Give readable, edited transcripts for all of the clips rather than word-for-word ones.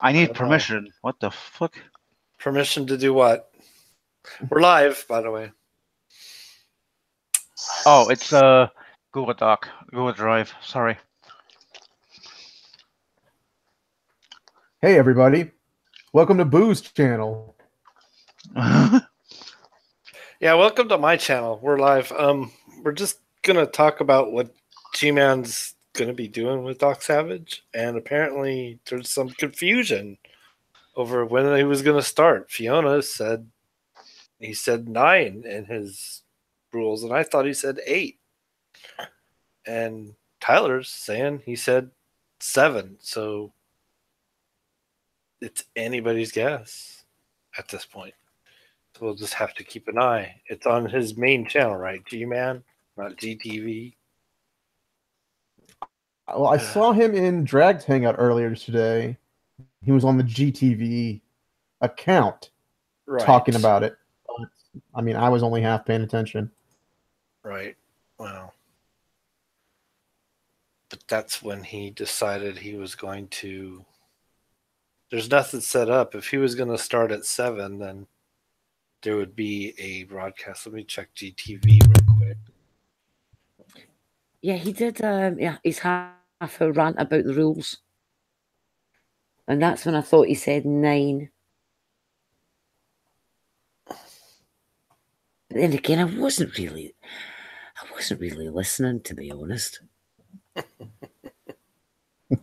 I need permission. What the fuck? Permission to do what? We're live, by the way. Oh, it's Google Doc, Google Drive. Sorry. Hey everybody, welcome to Boo's channel. Yeah, welcome to my channel. We're live. We're just gonna talk about what G-Man's gonna be doing with Doc Savage, and apparently there's some confusion over when he was gonna start. Fiona said he said 9 in his rules, and I thought he said 8. And Tyler's saying he said 7. So it's anybody's guess at this point. So we'll just have to keep an eye. It's on his main channel, right? G-Man, not GTV. Well, I saw him in Drag's Hangout earlier today. He was on the GTV account talking about it. I mean, I was only half paying attention. Right. Well, but that's when he decided he was going to. There's nothing set up. If he was going to start at 7, then there would be a broadcast. Let me check GTV real quick. Yeah, he did. His half a rant about the rules, and that's when I thought he said 9. But then again, I wasn't really listening, to be honest.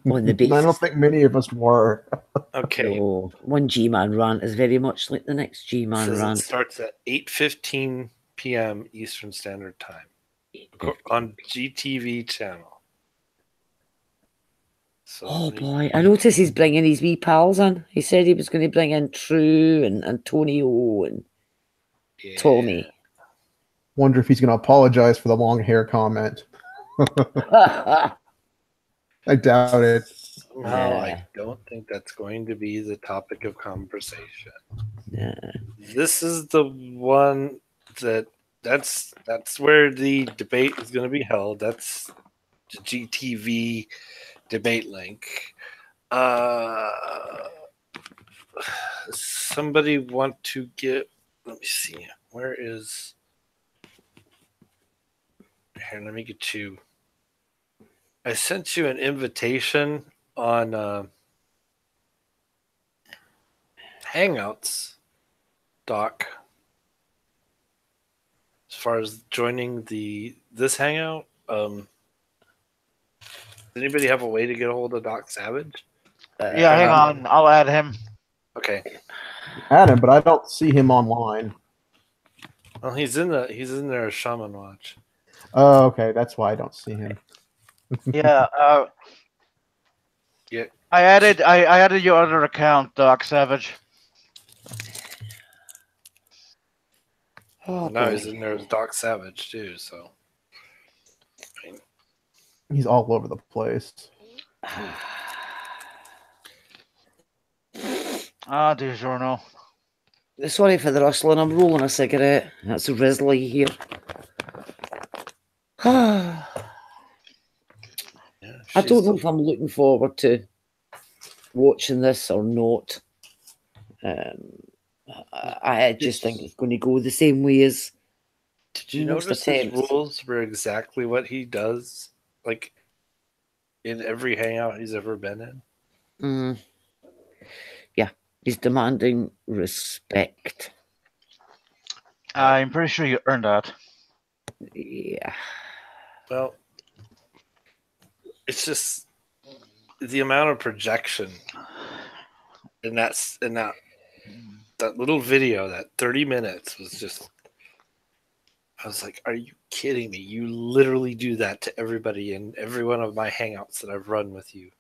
On the basis, I don't think many of us were. Okay. No, one G-Man rant is very much like the next G-Man rant. It starts at 8:15 p.m. Eastern Standard Time on GTV channel. So oh boy, I noticed he's bringing his wee pals in. He said he was going to bring in True and Antonio and Tommy. Wonder if he's going to apologize for the long hair comment. I doubt it. Somehow, I don't think that's going to be the topic of conversation. Yeah. This is the one that's where the debate is going to be held. That's the GTV debate link. Somebody want to get? Let me see. Where is? Here, let me get you. I sent you an invitation on Hangouts, Doc. As far as joining this Hangout, does anybody have a way to get a hold of Doc Savage? Yeah, hang on. I'll add him. Okay. Add him, but I don't see him online. Well, he's in there as Shaman Watch. Oh, okay. That's why I don't see him. Yeah. Yeah. I added your other account, Doc Savage. Oh, now he's in there as Doc Savage too. So he's all over the place. DiGiorno. Sorry for the rustling. I'm rolling a cigarette. That's a Risley here. I don't know if I'm looking forward to watching this or not. I just think it's going to go the same way as. Did you notice his rules were exactly what he does, like in every hangout he's ever been in? Yeah, he's demanding respect. I'm pretty sure you earned that. Yeah. Well, it's just the amount of projection in that little video, that 30 minutes was just. I was like, "Are you kidding me? You literally do that to everybody in every one of my hangouts that I've run with you."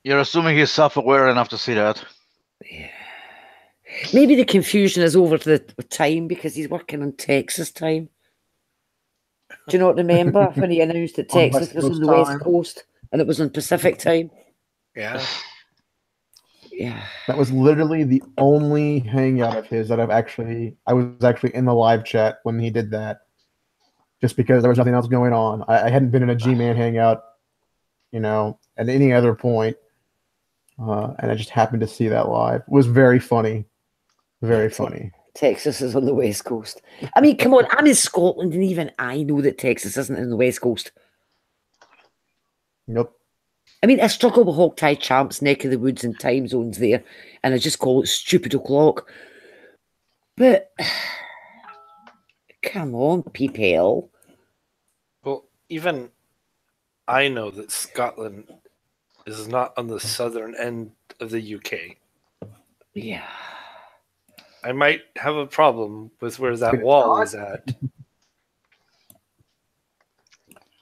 You're assuming he's self-aware enough to see that. Yeah. Maybe the confusion is over the time because he's working on Texas time. Do you not remember when he announced that Texas was on the West Coast and it was on Pacific time? Yeah. Yeah. That was literally the only hangout of his that I was actually in the live chat when he did that. Just because there was nothing else going on. I hadn't been in a G-Man hangout, at any other point. and I just happened to see that live. It was very funny. Very funny. Texas is on the West Coast. I mean, come on, I'm in Scotland, and even I know that Texas isn't in the West Coast. Nope. I mean, I struggle with Hogtie Champs, neck of the woods, and time zones there, and I just call it stupid o'clock. But come on, people. Well, even I know that Scotland is not on the southern end of the UK. Yeah. I might have a problem with where that wall is at.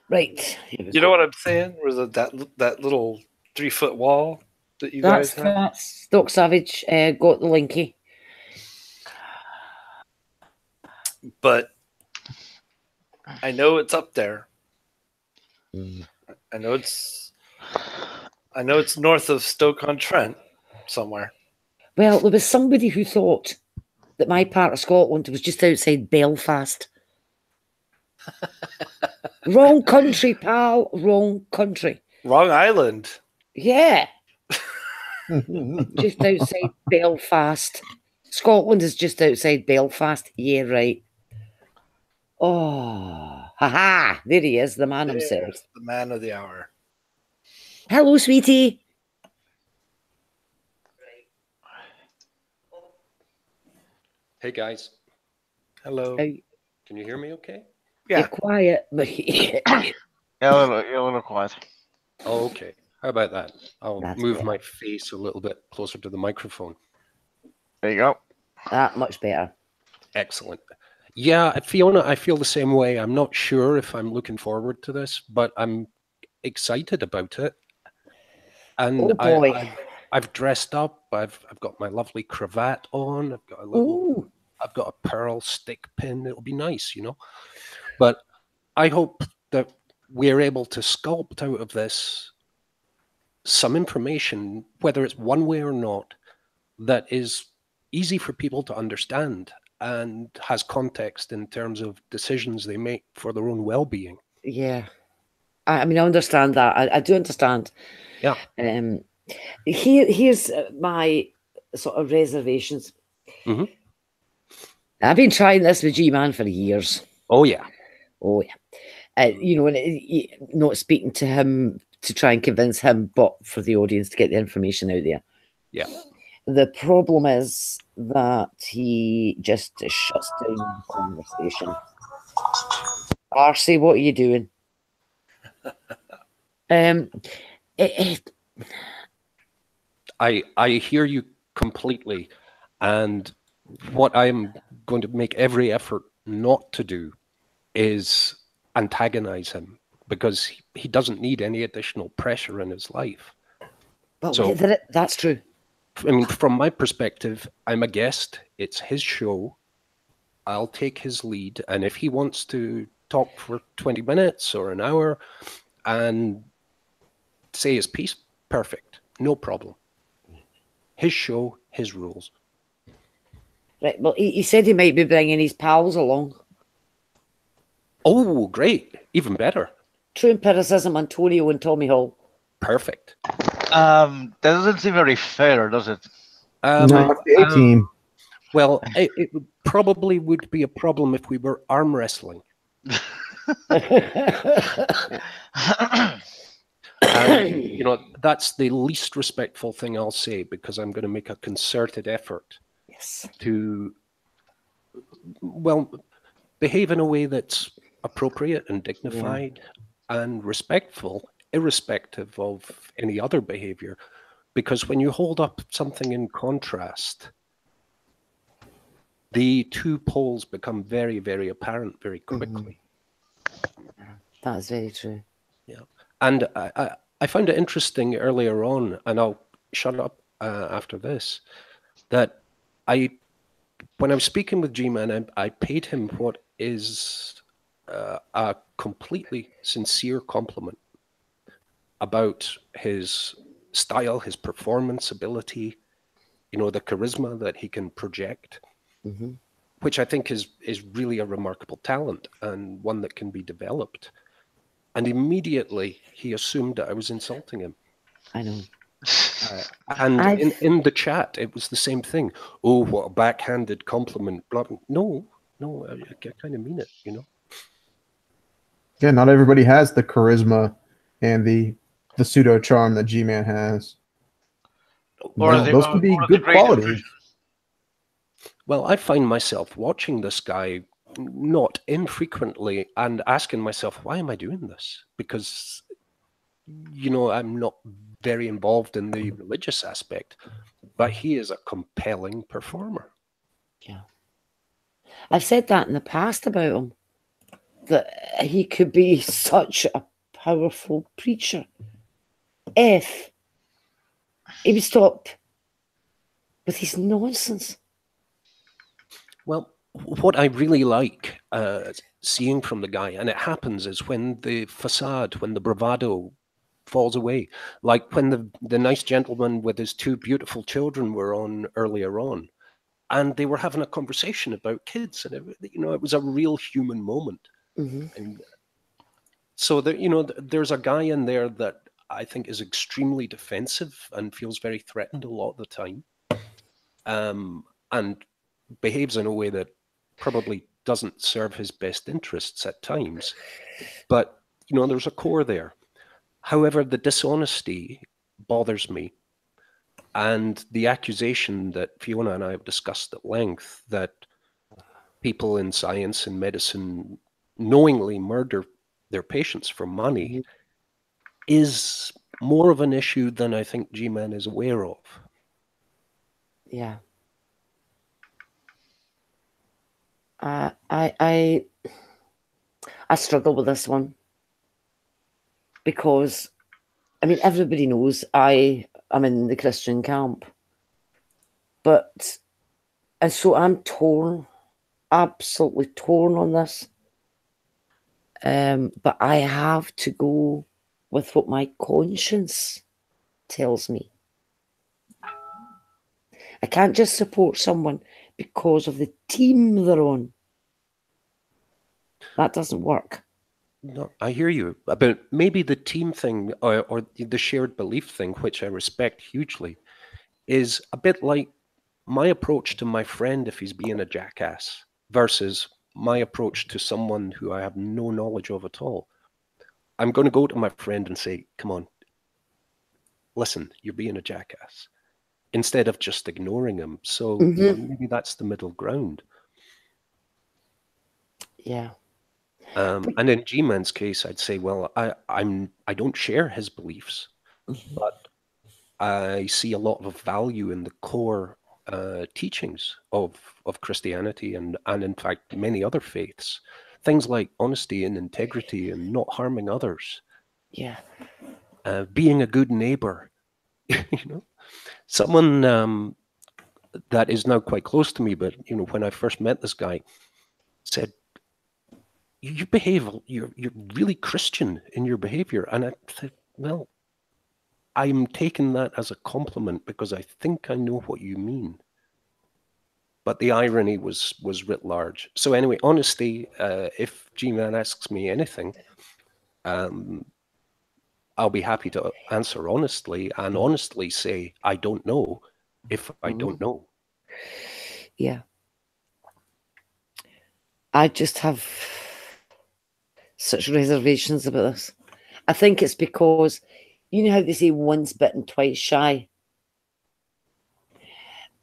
Right. You know what I'm saying? Where's that little 3-foot wall that you guys have? That's Doc Savage got the linky. But I know it's up there. I know it's north of Stoke-on-Trent somewhere. Well, there was somebody who thought that my part of Scotland was just outside Belfast. Wrong country, pal. Wrong country. Wrong island. Yeah. Just outside Belfast. Scotland is just outside Belfast. Yeah, right. Oh, haha. There he is, the man himself. The man of the hour. Hello, sweetie. Hey guys, Hello. Hey, can you hear me okay? Yeah. you're quiet, but Yeah, a little quiet. Oh, okay. How about that? I'll That's move better. my face a little bit closer to the microphone. There you go. that much better. Excellent. Yeah, Fiona, I feel the same way. I'm not sure if I'm looking forward to this, but I'm excited about it. And Oh boy. I've dressed up. I've got my lovely cravat on. I've got Ooh. a pearl stick pin. It'll be nice, you know. But I hope that we're able to sculpt out of this some information, whether it's one way or not, that is easy for people to understand and has context in terms of decisions they make for their own well-being. Yeah. I mean, I understand that. I do understand. Yeah. Here's my sort of reservations. Mhm. I've been trying this with G-Man for years. Oh, yeah. Oh, yeah. You know, and not speaking to him to try and convince him, but for the audience to get the information out there. Yeah. The problem is that he just shuts down the conversation. Arcee, what are you doing? I hear you completely. And what I'm going to make every effort not to do is antagonize him, because he doesn't need any additional pressure in his life. Well, So- that's true. I mean, from my perspective, I'm a guest. It's his show. I'll take his lead. And if he wants to talk for 20 minutes or an hour and say his piece, perfect. No problem. His show, his rules. Right. Well, he said he might be bringing his pals along. Oh, great. Even better. True Empiricism, Antonio and Tommy Hall. Perfect. That doesn't seem very fair, does it? No, it's the A team. Well, it probably would be a problem if we were arm wrestling. And, you know, that's the least respectful thing I'll say, because I'm going to make a concerted effort Yes. to, well, behave in a way that's appropriate and dignified and respectful, irrespective of any other behavior. Because when you hold up something in contrast, the two poles become very, very apparent very quickly. That is very true. Yeah. And I found it interesting earlier on, and I'll shut up after this, that when I was speaking with G-Man, I paid him what is a completely sincere compliment about his style, his performance ability, you know, the charisma that he can project, which I think is really a remarkable talent and one that can be developed. And immediately he assumed that I was insulting him. I know. And in the chat, it was the same thing. Oh, what a backhanded compliment. Blah, blah. No, I kind of mean it, you know? Yeah, not everybody has the charisma and the pseudo charm that G-Man has. Those can be good qualities. Well, I find myself watching this guy not infrequently and asking myself, why am I doing this? Because, you know, I'm not very involved in the religious aspect, but he is a compelling performer. Yeah. I've said that in the past about him, that he could be such a powerful preacher if he would stop with his nonsense. Well, what I really like seeing from the guy, and it happens, is when the facade, when the bravado falls away. Like when the nice gentleman with his two beautiful children were on earlier on, and they were having a conversation about kids, and it was a real human moment. Mm-hmm. And so there's a guy in there that I think is extremely defensive and feels very threatened a lot of the time, and behaves in a way that probably doesn't serve his best interests at times. But there's a core there. However, the dishonesty bothers me, and the accusation that Fiona and I have discussed at length that people in science and medicine knowingly murder their patients for money is more of an issue than I think G-Man is aware of. Yeah. I struggle with this one because, I mean, everybody knows I'm in the Christian camp, and so I'm torn, absolutely torn on this. But I have to go with what my conscience tells me. I can't just support someone because of the team they're on. That doesn't work. No, I hear you. But maybe the team thing or the shared belief thing, which I respect hugely, is a bit like my approach to my friend if he's being a jackass versus my approach to someone who I have no knowledge of at all. I'm going to go to my friend and say, come on, listen, you're being a jackass, instead of just ignoring him. So maybe that's the middle ground. Yeah. And in G-Man's case, I'd say, well, I don't share his beliefs, but I see a lot of value in the core teachings of Christianity and in fact many other faiths. Things like honesty and integrity and not harming others. Yeah. Being a good neighbor. Someone that is now quite close to me, but when I first met this guy, said, you behave, you're really Christian in your behavior. And I said, well, I'm taking that as a compliment because I think I know what you mean. But the irony was writ large. So anyway, honesty, if G-Man asks me anything, I'll be happy to answer honestly and honestly say, I don't know if I don't know. Yeah. I just have such reservations about this. I think it's because, you know how they say once bitten, twice shy?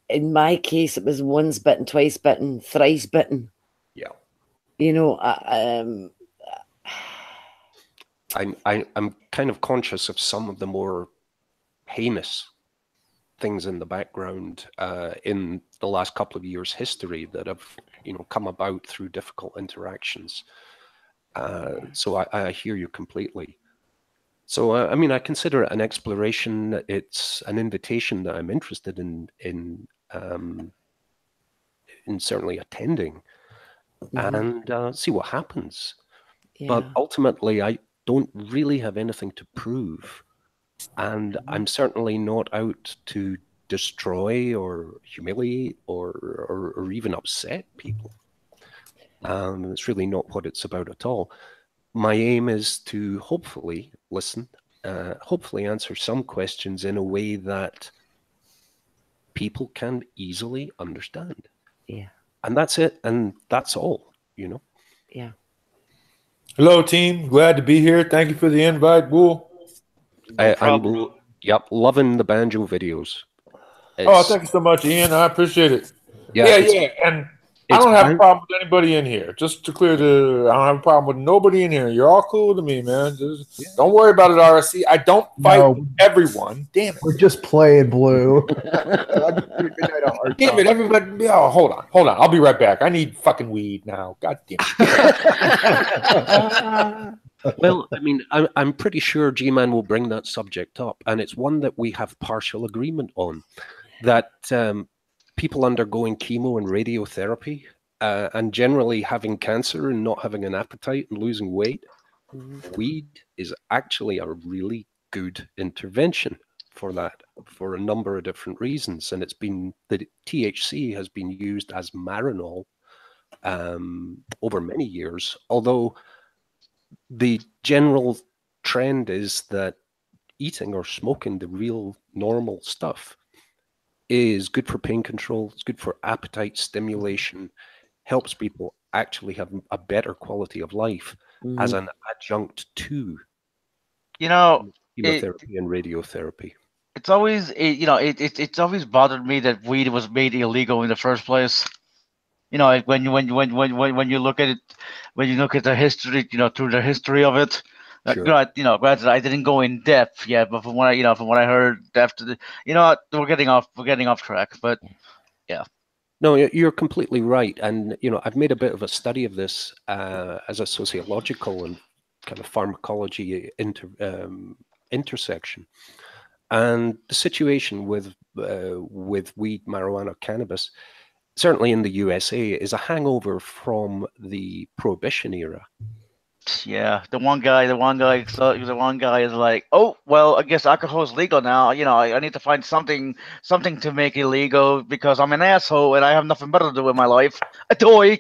In my case, it was once bitten, twice bitten, thrice bitten. Yeah. I'm kind of conscious of some of the more heinous things in the background in the last couple of years' history that have come about through difficult interactions. So I hear you completely. So I mean, I consider it an exploration. It's an invitation that I'm interested in certainly attending and see what happens. Yeah. But ultimately, I don't really have anything to prove. And I'm certainly not out to destroy or humiliate or even upset people. It's really not what it's about at all. My aim is to hopefully listen hopefully answer some questions in a way that people can easily understand. Yeah. And that's it. And that's all, you know? Yeah. Hello, team. Glad to be here. Thank you for the invite, Bull. Yep, loving the banjo videos. Thank you so much, Ian. I appreciate it. Yeah. And I don't have a problem with anybody in here. Just to clear I don't have a problem with nobody in here. You're all cool to me, man. Don't worry about it, RSC. I don't fight with everyone. Damn it. We're just playing Blue. Damn it, everybody. Oh, hold on. I'll be right back. I need fucking weed now. God damn it. Well, I mean, I'm pretty sure G-Man will bring that subject up, and it's one that we have partial agreement on, that people undergoing chemo and radiotherapy and generally having cancer and not having an appetite and losing weight, weed is actually a really good intervention for that, for a number of different reasons. And the THC has been used as Marinol over many years, although the general trend is that eating or smoking the real normal stuff is good for pain control, it's good for appetite stimulation, helps people actually have a better quality of life as an adjunct to chemotherapy and radiotherapy. It's always it's always bothered me that weed was made illegal in the first place. When you look at it, when you look at the history, through the history of it. Sure. Granted, I didn't go in depth yet, but from what I heard after we're getting off track. But yeah. No, you're completely right, and I've made a bit of a study of this as a sociological and kind of pharmacology intersection, and the situation with weed, marijuana, cannabis, certainly in the USA, is a hangover from the Prohibition era. Yeah, the one guy is like, oh well, I guess alcohol is legal now. I need to find something to make it legal because I'm an asshole and I have nothing better to do with my life. A toy.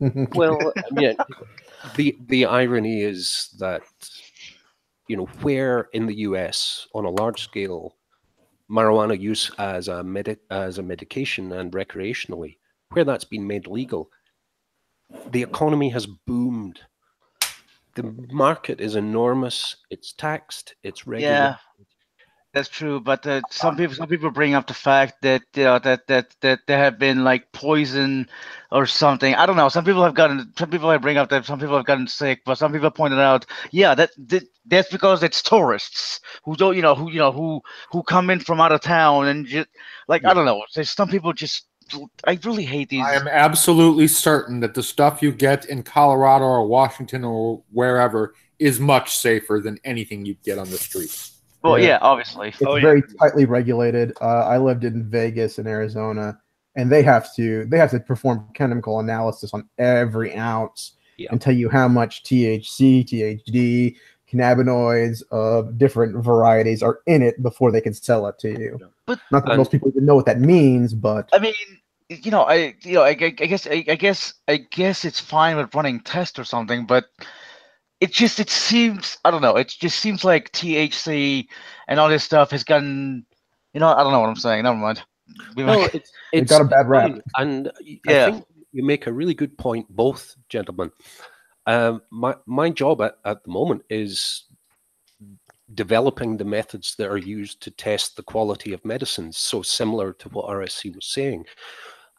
Well, yeah. The irony is that where in the US on a large scale marijuana use as a medication and recreationally, where that's been made legal, the economy has boomed. The market is enormous. It's taxed. It's regulated. Yeah, that's true. But some people bring up the fact that that there have been like poison or something. I don't know. Some people have bring up that some people have gotten sick, but some people pointed out, yeah, that's because it's tourists who don't who come in from out of town and just I don't know. There's some people just. I really hate these. I am absolutely certain that the stuff you get in Colorado or Washington or wherever is much safer than anything you get on the streets. Well, yeah, obviously. It's very tightly regulated. I lived in Vegas and Arizona, and they have to perform chemical analysis on every ounce and tell you how much THC, THD, cannabinoids of different varieties are in it before they can sell it to you. But not that most people even know what that means, but I mean, I guess it's fine with running tests or something, but it seems, I don't know, it just seems like THC and all this stuff has gotten, I don't know what I'm saying. Never mind. No, it's got a bad rap. And I think you make a really good point, both gentlemen. My job at the moment is developing the methods that are used to test the quality of medicines, so similar to what RSC was saying.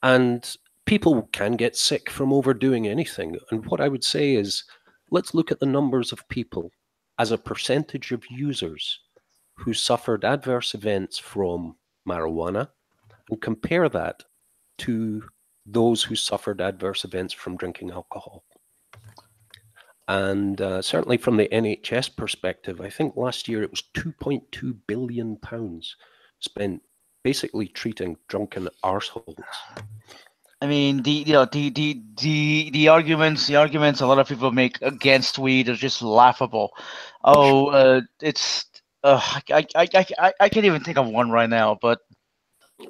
And people can get sick from overdoing anything. And what I would say is, let's look at the numbers of people as a percentage of users who suffered adverse events from marijuana and compare that to those who suffered adverse events from drinking alcohol. And certainly from the NHS perspective, I think last year it was £2.2 billion spent basically treating drunken arseholes. I mean, the arguments a lot of people make against weed are just laughable. Oh, it's I can't even think of one right now, but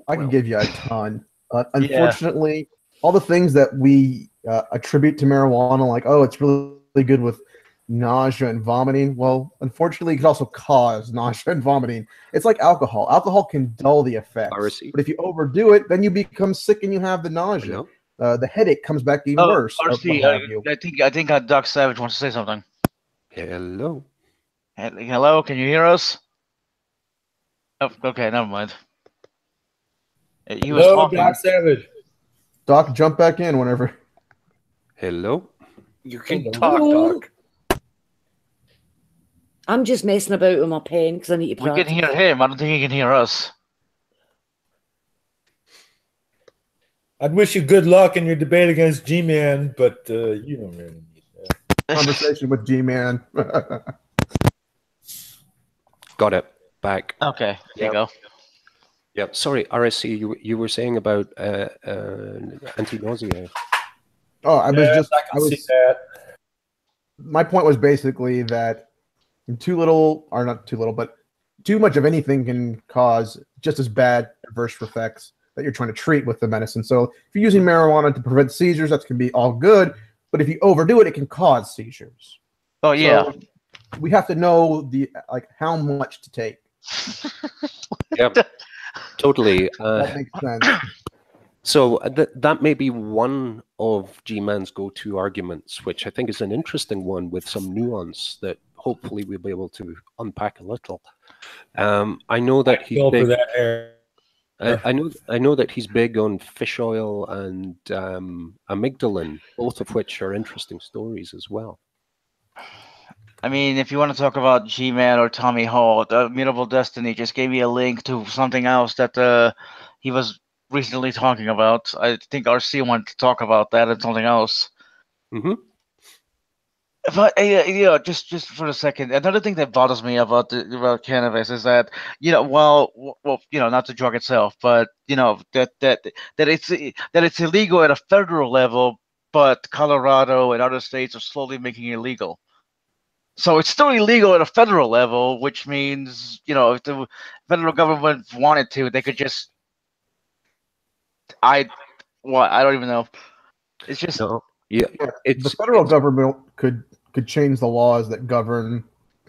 I can give you a ton. Unfortunately, all the things that we attribute to marijuana, like, oh, it's really good with nausea and vomiting. Well, unfortunately, it can also cause nausea and vomiting. It's like alcohol. Alcohol can dull the effects, RC. but if you overdo it, then you become sick and you have the nausea. The headache comes back even worse. RC, I think Doc Savage wants to say something. Hello. Hello, can you hear us? Oh, okay, never mind. He was talking. Doc Savage. Doc, jump back in whenever. Hello. You can talk, Doc. I'm just messing about with my pen because I need to practice. We can hear him. I don't think he can hear us. I'd wish you good luck in your debate against G-Man, but you don't really need that. Conversation with G-Man. Got it. Back. Okay, there you go. Yep. Sorry, RSC, you were saying about anti-nausea. Oh, I was see that. My point was basically that too much of anything can cause just as bad adverse effects that you're trying to treat with the medicine. So if you're using marijuana to prevent seizures, that can be all good. But if you overdo it, it can cause seizures. Oh yeah. So we have to know how much to take. Yeah, totally. That makes sense. So that may be one of G-Man's go-to arguments, which I think is an interesting one with some nuance that hopefully we'll be able to unpack a little. I know that he's big. I know that he's big on fish oil and amygdalin, both of which are interesting stories as well. I mean, if you want to talk about G-Man or Tommy Hall, Mutable Destiny just gave me a link to something else that he was recently talking about. I think RC wanted to talk about that and something else. Mm-hmm. But just for a second, another thing that bothers me about cannabis is that well, not the drug itself, but that it's illegal at a federal level, but Colorado and other states are slowly making it illegal. So it's still illegal at a federal level, which means if the federal government wanted to, they could just I don't even know. It's just the federal government could change the laws that govern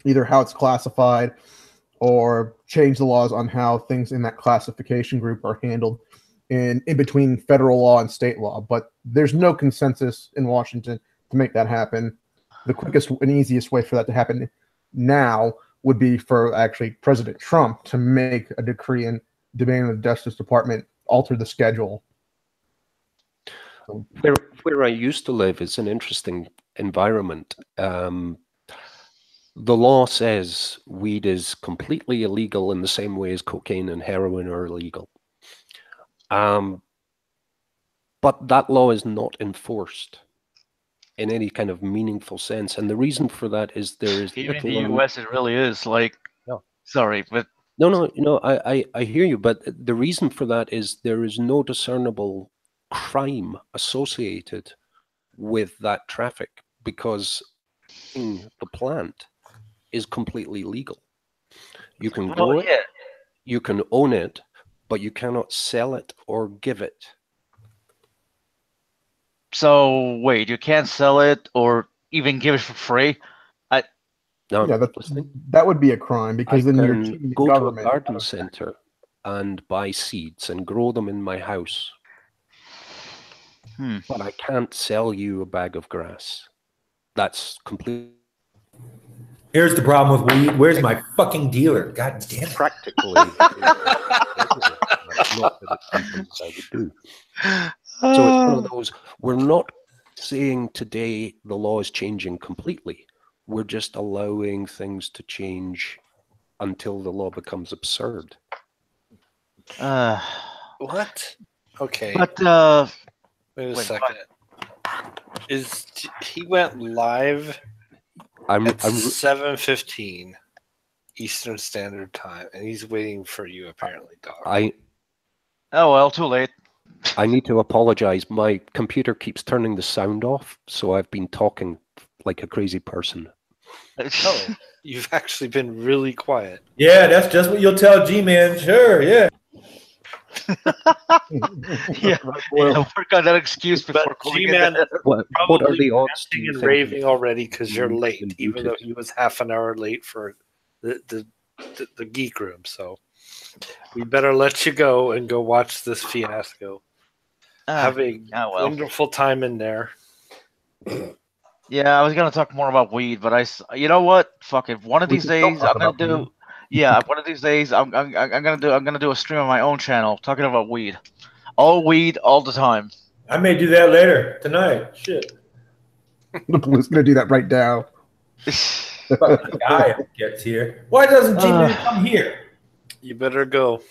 either how it's classified or change the laws on how things in that classification group are handled in between federal law and state law. But there's no consensus in Washington to make that happen. The quickest and easiest way for that to happen now would be for actually President Trump to make a decree and demand the Justice Department alter the schedule. Where I used to live is an interesting environment. The law says weed is completely illegal in the same way as cocaine and heroin are illegal. But that law is not enforced in any kind of meaningful sense. And the reason for that is there is even in the US it really is sorry, but No, I hear you, but the reason for that is there is no discernible crime associated with that traffic because the plant is completely legal. You can grow it, you can own it, but you cannot sell it or give it. So wait, you can't sell it or even give it for free? No, yeah, that would be a crime because then you're cheating the go government. to a garden center and buy seeds and grow them in my house. But I can't sell you a bag of grass. That's completely. Here's the problem with weed. Where's my fucking dealer? God damn it. Practically. Not that it's something I would do. So it's one of those, we're not saying today the law is changing completely. We're just allowing things to change until the law becomes absurd. What? Okay. But wait a second. He went live at 7:15 Eastern Standard Time, and he's waiting for you apparently, Doc. Oh well, too late. I need to apologize. My computer keeps turning the sound off, so I've been talking like a crazy person. Oh, you've actually been really quiet. Yeah, that's just what you'll tell G-Man. Sure, yeah. Yeah, work on that excuse before calling G-Man it. What are the odds? ranting and raving already because you're late, been even booted? though he was half an hour late for the geek room. So we better let you go and go watch this fiasco. Have a wonderful time in there. Yeah, I was gonna talk more about weed, but you know what? Fuck it. One of these days, I'm gonna do. Yeah, one of these days, I'm gonna do a stream on my own channel talking about weed, all weed, all the time. I may do that later tonight. Shit. The police gonna do that right now. Fucking guy gets here. Why doesn't G-Man come here? You better go.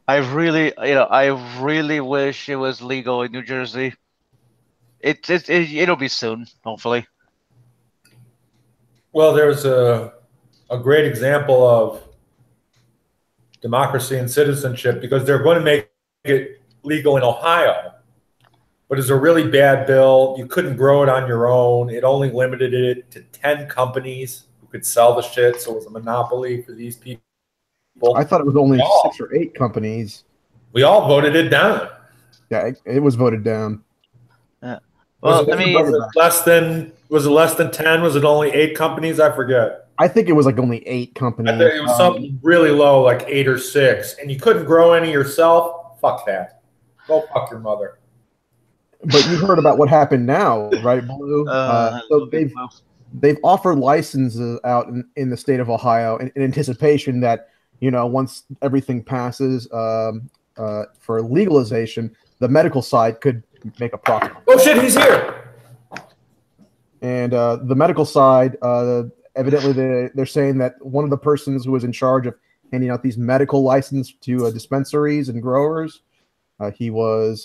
I really wish it was legal in New Jersey. It'll be soon, hopefully. Well, there's a great example of democracy and citizenship because they're going to make it legal in Ohio. But it's a really bad bill. You couldn't grow it on your own. It only limited it to 10 companies who could sell the shit, so it was a monopoly for these people. I thought it was only 6 or 8 companies. We all voted it down. Yeah, it was voted down. Yeah. Well, was it less than 10? Was it only 8 companies? I forget. I think it was like only 8 companies. I think it was something really low, like 8 or 6, and you couldn't grow any yourself. Fuck that. Go fuck your mother. But you heard about what happened now, right, Blue? So they've offered licenses out in the state of Ohio in anticipation that, you know, once everything passes for legalization, the medical side could make a profit. Oh shit, he's here. And the medical side, evidently they're saying that one of the persons who was in charge of handing out these medical licenses to dispensaries and growers, he was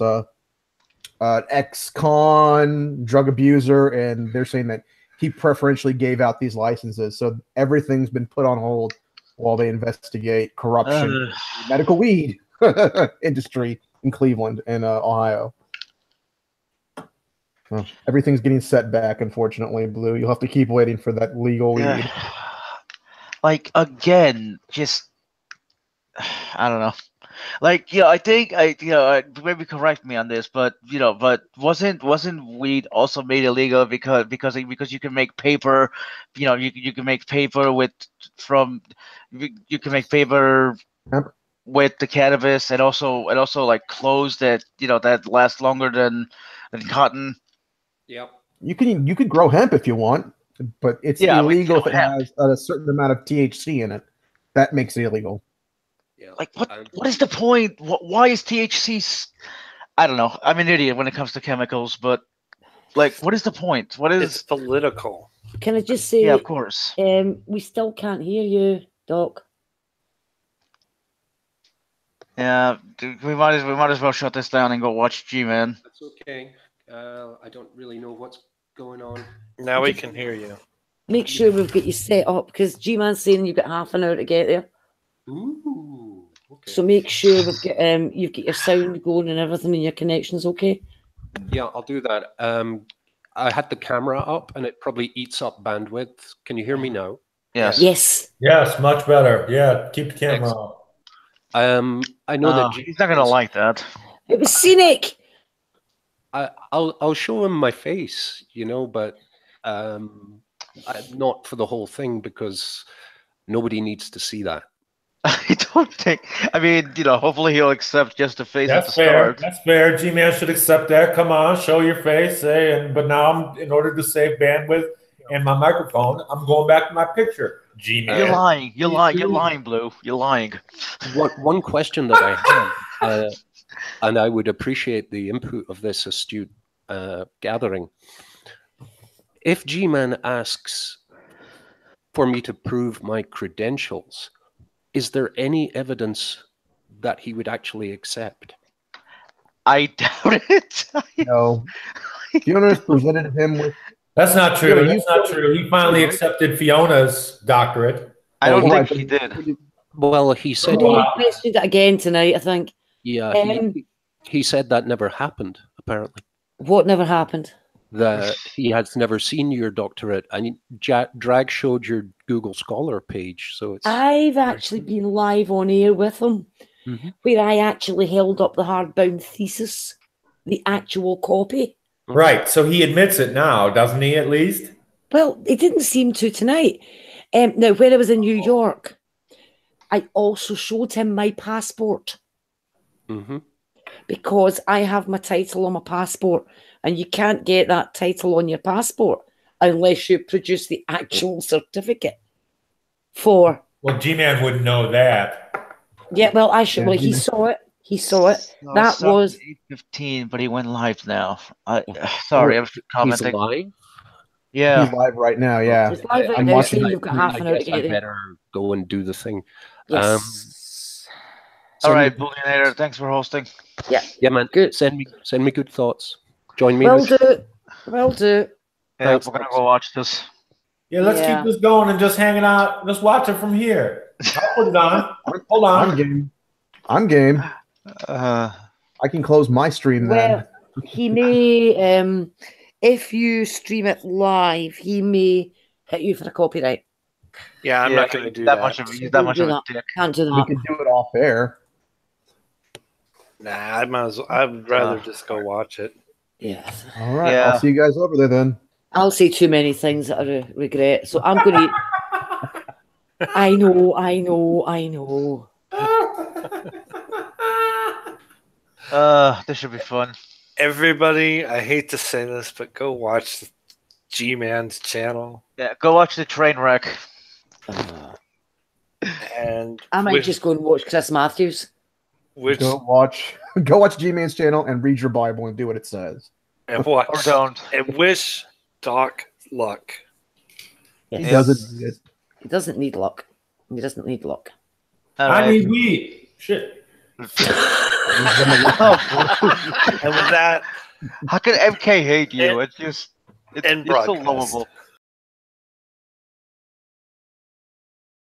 an ex-con drug abuser, and they're saying that he preferentially gave out these licenses. So everything's been put on hold while they investigate corruption in the medical weed industry in Cleveland and Ohio. Well, everything's getting set back, unfortunately, Blue. You'll have to keep waiting for that legal weed. Like, again, just I don't know. Like, yeah, I think maybe correct me on this, but wasn't weed also made illegal because you can make paper, you can make paper you can make paper with the cannabis, and also like clothes that that last longer than cotton. Yeah, you could grow hemp if you want, but it's illegal if it has a certain amount of THC in it. That makes it illegal. Yeah. Like, what is the point? Why is THC? I don't know. I'm an idiot when it comes to chemicals, but like, what is the point? It's political. Can I just say? Yeah, of course. We still can't hear you, Doc. Yeah, we might as well shut this down and go watch G-Man. That's okay. I don't really know what's going on. Now we can hear you. Make sure we've got you set up, because G-Man's saying you've got half an hour to get there. Ooh, okay. So make sure we've got you've got your sound going and everything, and your connection's okay. Yeah, I'll do that. I had the camera up, and it probably eats up bandwidth. Can you hear me now? Yes. Yes, much better. Yeah, keep the camera up. I know that he's not gonna like that. It was scenic. I'll show him my face, but not for the whole thing, because nobody needs to see that. I don't think. I mean, hopefully he'll accept just the face at the start. start. That's fair. G-Man should accept that. Come on, show your face. But now, in order to save bandwidth and my microphone, I'm going back to my picture. G-Man. You're lying. You're lying, Blue. You're lying. One question that I have, and I would appreciate the input of this astute gathering. If G-Man asks for me to prove my credentials, is there any evidence that he would actually accept? I doubt it. No. Fiona's presented him with... That's not true. That's not true. He finally accepted Fiona's doctorate. I don't think he did. Well, he said... He questioned it again tonight, I think. Yeah, he said that never happened, apparently. What never happened? That he has never seen your doctorate, and Drag showed your Google Scholar page. So I've actually been live on air with him. where I actually held up the hardbound thesis, the actual copy. Right. So he admits it now, doesn't he, at least? Well, it didn't seem to tonight. Now, when I was in New York, I also showed him my passport. Because I have my title on my passport, and you can't get that title on your passport unless you produce the actual certificate for. Well, G-Man wouldn't know that. Yeah, well, I should. Well, he saw it. He saw it. No, That was 8:15, but he went live now. Sorry, I was commenting. He's live? Yeah. He's live right now, yeah. He's live right I'm now, watching so it. you've got half I an hour to guess I get there. better go and do the thing. Yes. All right, Billionaire, thanks for hosting. Yeah. Yeah, man. Good. Send me good thoughts. Join me. Will do. Will do. Yeah, Thanks, we're gonna thanks. go watch this. Yeah, let's keep this going and just hanging out. Let's watch it from here. I'll put it on. Hold on. I'm game. I can close my stream then. Well, he may, if you stream it live, he may hit you for a copyright. Yeah, I'm not going to do that. He's that much of a dick. Can't do that. We can do it off air. Nah, I'd rather just go watch it. Yeah. All right. Yeah. I'll see you guys over there then. I'll say too many things that I regret. So I'm going to. I know. This should be fun. Everybody, I hate to say this, but go watch G-Man's channel. Yeah, go watch the train wreck. And I might just go and watch Chris Matthews. Go watch G-Man's channel and read your Bible and do what it says. And watch. Or don't. And wish Doc luck. He doesn't need it. He doesn't need luck. He doesn't need luck. I need weed. Shit. And with that, how can MK hate you? And- It's just and it's so broadcast. lovable.